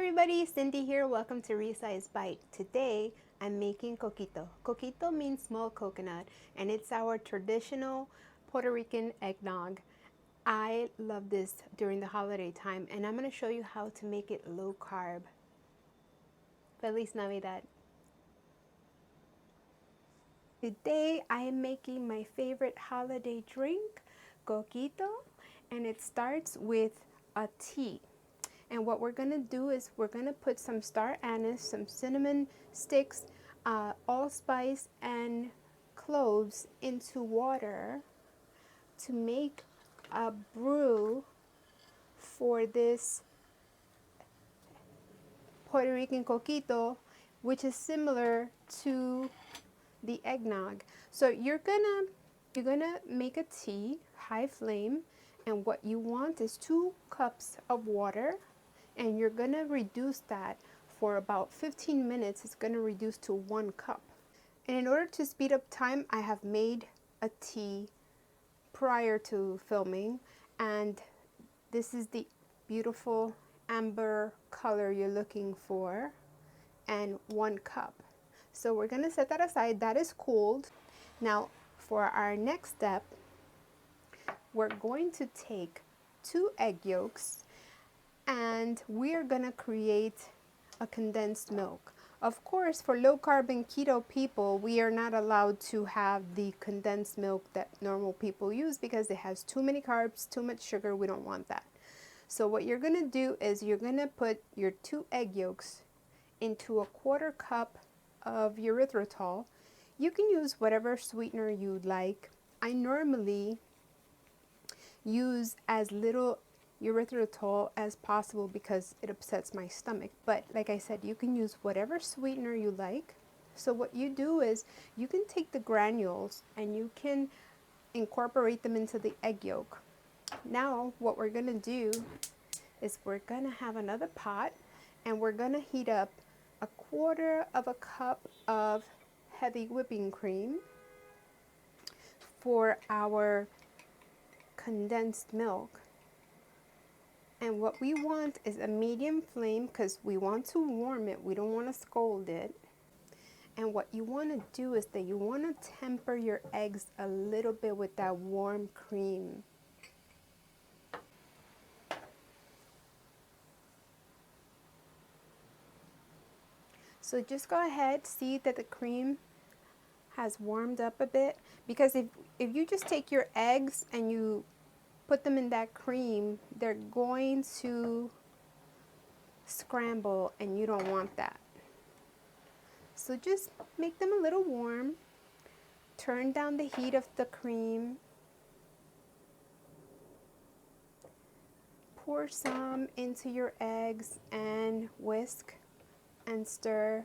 everybody, Cindy here. Welcome to Resize Bite. Today I'm making coquito. Coquito means small coconut and it's our traditional Puerto Rican eggnog. I love this during the holiday time and I'm going to show you how to make it low carb. Feliz Navidad. Today I am making my favorite holiday drink, coquito, and it starts with a tea. And what we're gonna do is we're gonna put some Star Anise, some cinnamon sticks, allspice, and cloves into water to make a brew for this Puerto Rican coquito, which is similar to the eggnog. So you're gonna make a tea, high flame, and what you want is 2 cups of water. And you're gonna reduce that for about 15 minutes. It's gonna reduce to 1 cup. And in order to speed up time, I have made a tea prior to filming, and this is the beautiful amber color you're looking for, and 1 cup. So we're gonna set that aside. That is cooled. Now for our next step, we're going to take 2 egg yolks and we are gonna create a condensed milk. Of course, for low carb and keto people, we are not allowed to have the condensed milk that normal people use because it has too many carbs, too much sugar. We don't want that. So what you're gonna do is you're gonna put your 2 egg yolks into a 1/4 cup of erythritol. You can use whatever sweetener you like. I normally use as little erythritol as possible because it upsets my stomach, but like I said, you can use whatever sweetener you like. So what you do is you can take the granules and you can incorporate them into the egg yolk. Now what we're gonna do is we're gonna have another pot and we're gonna heat up a 1/4 cup of heavy whipping cream for our condensed milk. And what we want is a medium flame because we want to warm it. We don't want to scald it. And what you want to do is that you want to temper your eggs a little bit with that warm cream. So just go ahead, see that the cream has warmed up a bit, because if you just take your eggs and you put them in that cream, they're going to scramble and you don't want that. So just make them a little warm. Turn down the heat of the cream. Pour some into your eggs and whisk and stir.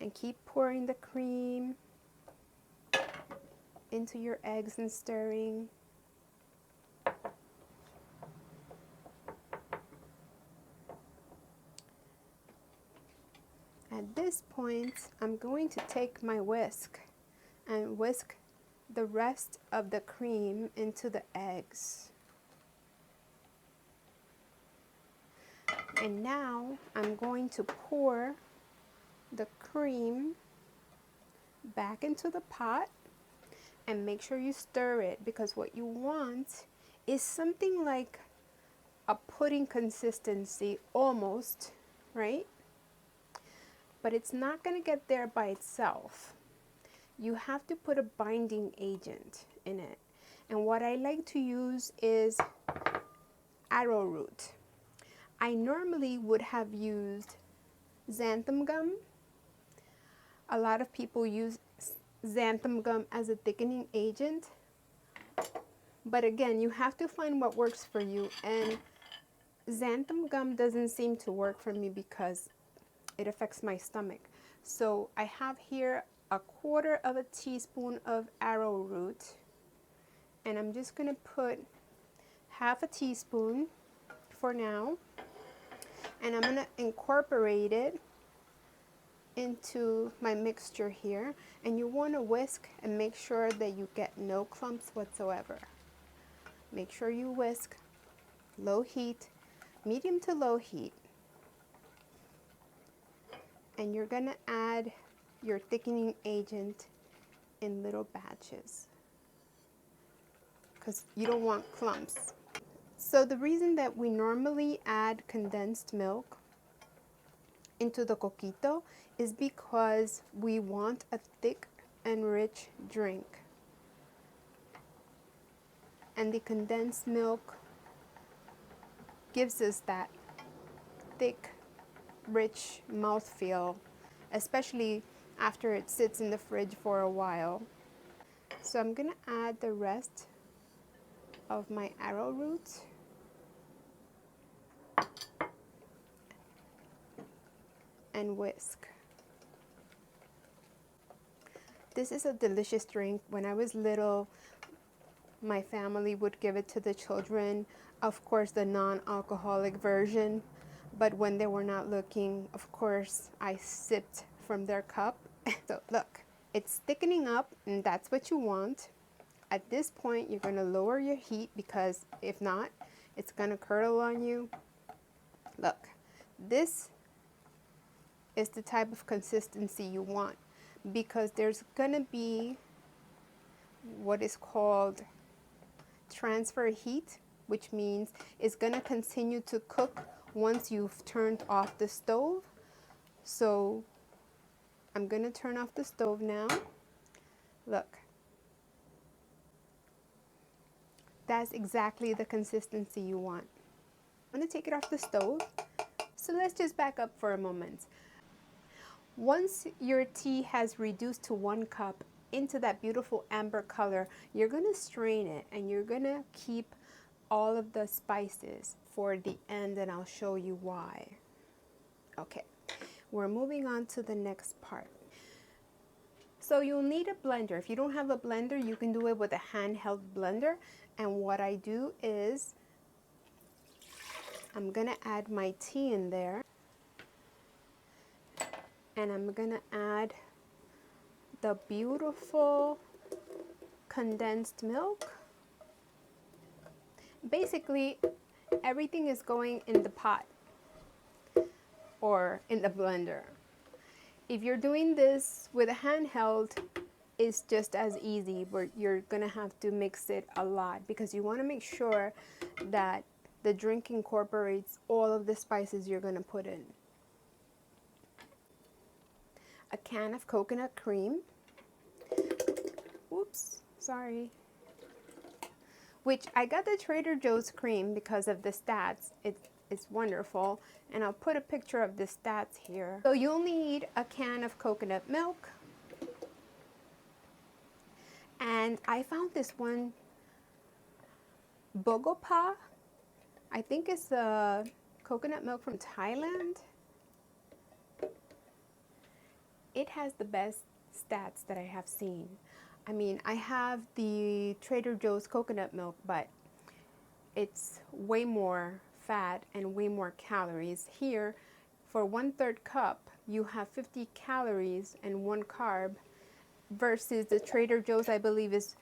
And keep pouring the cream into your eggs and stirring. At this point, I'm going to take my whisk and whisk the rest of the cream into the eggs. And now I'm going to pour the cream back into the pot. And make sure you stir it, because what you want is something like a pudding consistency almost, right? But it's not going to get there by itself. You have to put a binding agent in it. And what I like to use is Arrowroot. I normally would have used xanthan gum. A lot of people use xanthan gum as a thickening agent, but again, you have to find what works for you, and xanthan gum doesn't seem to work for me because it affects my stomach. So I have here a 1/4 teaspoon of arrowroot, and I'm just going to put 1/2 teaspoon for now, and I'm going to incorporate it into my mixture here. And you want to whisk and make sure that you get no clumps whatsoever. Make sure you whisk, low heat, medium to low heat. And you're gonna add your thickening agent in little batches because you don't want clumps. So the reason that we normally add condensed milk into the coquito is because we want a thick and rich drink. And the condensed milk gives us that thick, rich mouthfeel, especially after it sits in the fridge for a while. So I'm gonna add the rest of my arrowroot. And whisk. This is a delicious drink. When I was little, my family would give it to the children. Of course, the non-alcoholic version. But when they were not looking, of course, I sipped from their cup. So look, it's thickening up, and that's what you want. At this point, you're gonna lower your heat because if not, it's gonna curdle on you. Look, this is the type of consistency you want, because there's gonna be what is called transfer heat, which means it's gonna continue to cook once you've turned off the stove. So I'm gonna turn off the stove now. Look, that's exactly the consistency you want. I'm gonna take it off the stove. So let's just back up for a moment. Once your tea has reduced to 1 cup into that beautiful amber color, you're gonna strain it and you're gonna keep all of the spices for the end, and I'll show you why. Okay, we're moving on to the next part. So you'll need a blender. If you don't have a blender, you can do it with a handheld blender. And what I do is I'm gonna add my tea in there. And I'm gonna add the beautiful condensed milk. Basically, everything is going in the pot or in the blender. If you're doing this with a handheld, it's just as easy, but you're gonna have to mix it a lot because you wanna make sure that the drink incorporates all of the spices you're gonna put in. A can of coconut cream. Oops, sorry. Which I got the Trader Joe's cream because of the stats. It's wonderful. And I'll put a picture of the stats here. So you'll need a can of coconut milk. And I found this one, Bogopa. I think it's a coconut milk from Thailand. It has the best stats that I have seen. I mean, I have the Trader Joe's coconut milk, but it's way more fat and way more calories. Here, for 1/3 cup, you have 50 calories and 1 carb, versus the Trader Joe's, I believe, is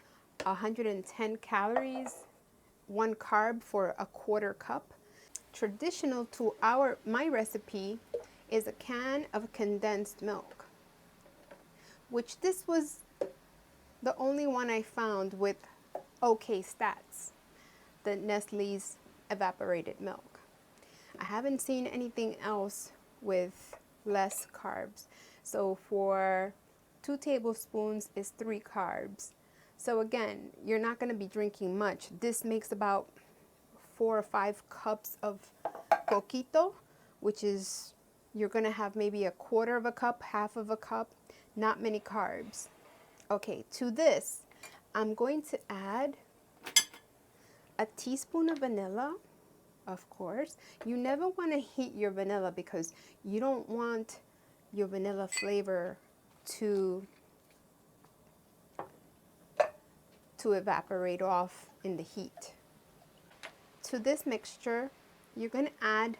110 calories, 1 carb for a 1/4 cup. Traditional to my recipe is a can of condensed milk, which this was the only one I found with okay stats, the Nestle's evaporated milk. I haven't seen anything else with less carbs. So for 2 tablespoons is 3 carbs. So again, you're not going to be drinking much. This makes about 4 or 5 cups of coquito, which is, you're going to have maybe a 1/4 of a cup, 1/2 of a cup, not many carbs. Okay, to this, I'm going to add a teaspoon of vanilla, of course. You never want to heat your vanilla because you don't want your vanilla flavor to evaporate off in the heat. To this mixture, you're going to add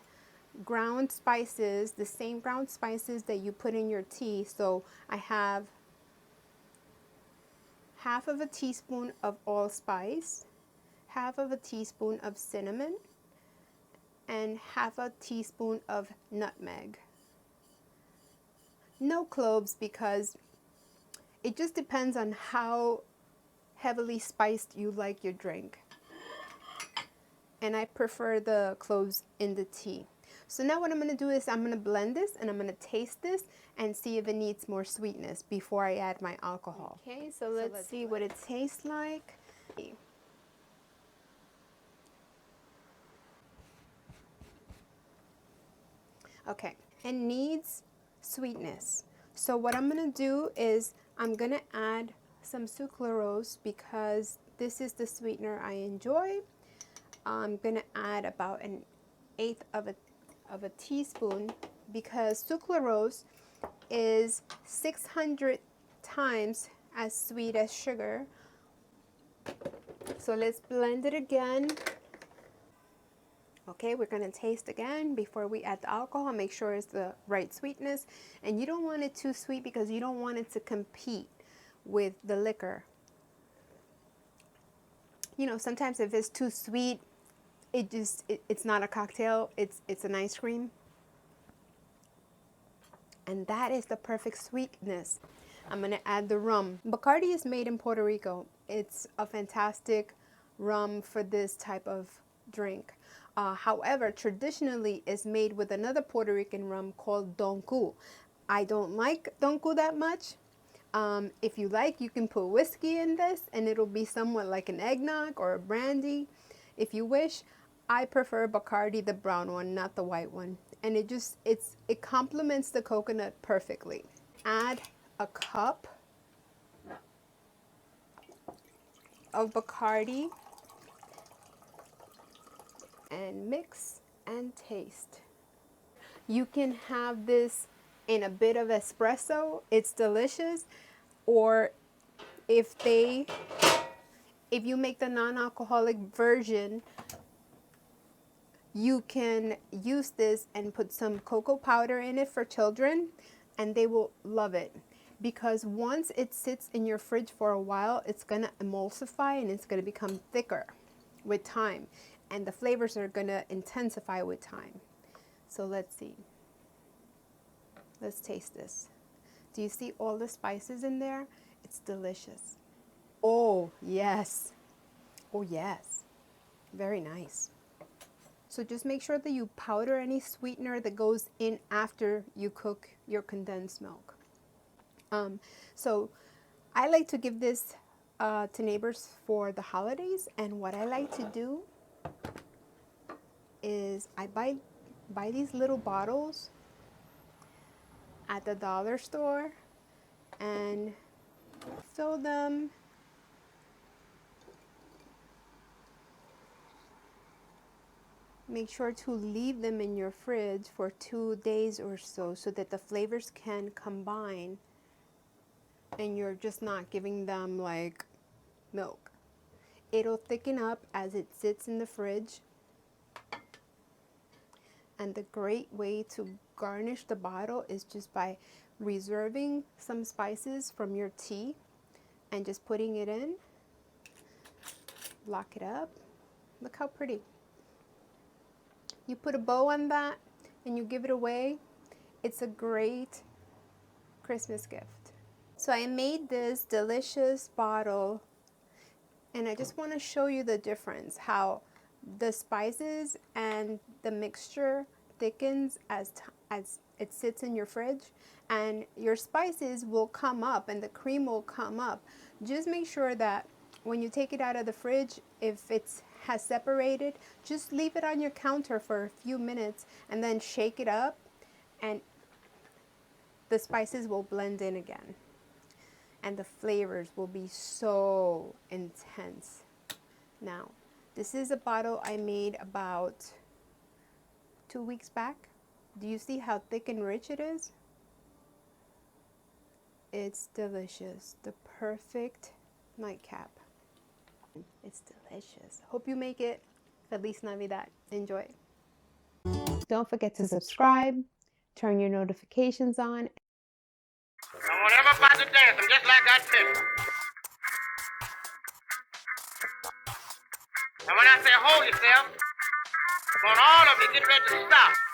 ground spices, the same ground spices that you put in your tea. So I have 1/2 of a teaspoon of allspice, 1/2 of a teaspoon of cinnamon, and and half a teaspoon of nutmeg. No cloves because it just depends on how heavily spiced you like your drink. And I prefer the cloves in the tea. So now what I'm going to do is I'm going to blend this and I'm going to taste this and see if it needs more sweetness before I add my alcohol. Okay, so let's see what it tastes like. Okay, it needs sweetness. So what I'm going to do is I'm going to add some sucralose because this is the sweetener I enjoy. I'm going to add about an eighth of a teaspoon because sucralose is 600 times as sweet as sugar. So let's blend it again. Okay, we're going to taste again before we add the alcohol. Make sure it's the right sweetness. And you don't want it too sweet because you don't want it to compete with the liquor. You know, sometimes if it's too sweet, it's not a cocktail, it's an ice cream. And that is the perfect sweetness. I'm going to add the rum. Bacardi is made in Puerto Rico. It's a fantastic rum for this type of drink. However, traditionally it's made with another Puerto Rican rum called Don Q. I don't like Don Q that much. If you like, you can put whiskey in this and it'll be somewhat like an eggnog or a brandy if you wish. I prefer Bacardi, the brown one, not the white one. And it complements the coconut perfectly. Add a cup of Bacardi and mix and taste. You can have this in a bit of espresso. It's delicious. Or if you make the non-alcoholic version, you can use this and put some cocoa powder in it for children and they will love it. Because once it sits in your fridge for a while, it's going to emulsify and it's going to become thicker with time. And the flavors are going to intensify with time. So let's see. Let's taste this. Do you see all the spices in there? It's delicious. Oh, yes. Oh, yes. Very nice. So just make sure that you powder any sweetener that goes in after you cook your condensed milk. So I like to give this to neighbors for the holidays. And what I like to do is I buy these little bottles at the dollar store and fill them. Make sure to leave them in your fridge for 2 days or so that the flavors can combine and you're just not giving them like milk. It'll thicken up as it sits in the fridge. And the great way to garnish the bottle is just by reserving some spices from your tea and just putting it in. Lock it up. Look how pretty. You put a bow on that and you give it away. It's a great Christmas gift. So I made this delicious bottle and I just want to show you the difference, how the spices and the mixture thickens as it sits in your fridge, and your spices will come up and the cream will come up. Just make sure that when you take it out of the fridge, if it has separated, just leave it on your counter for a few minutes and then shake it up and the spices will blend in again and the flavors will be so intense. Now, this is a bottle I made about 2 weeks back. Do you see how thick and rich it is? It's delicious. The perfect nightcap. It's delicious. Hope you make it. Feliz Navidad. Enjoy. Don't forget to subscribe, turn your notifications on. And whenever I'm about to dance, I'm just like I said. And when I say hold yourself, I want all of you to get ready to stop.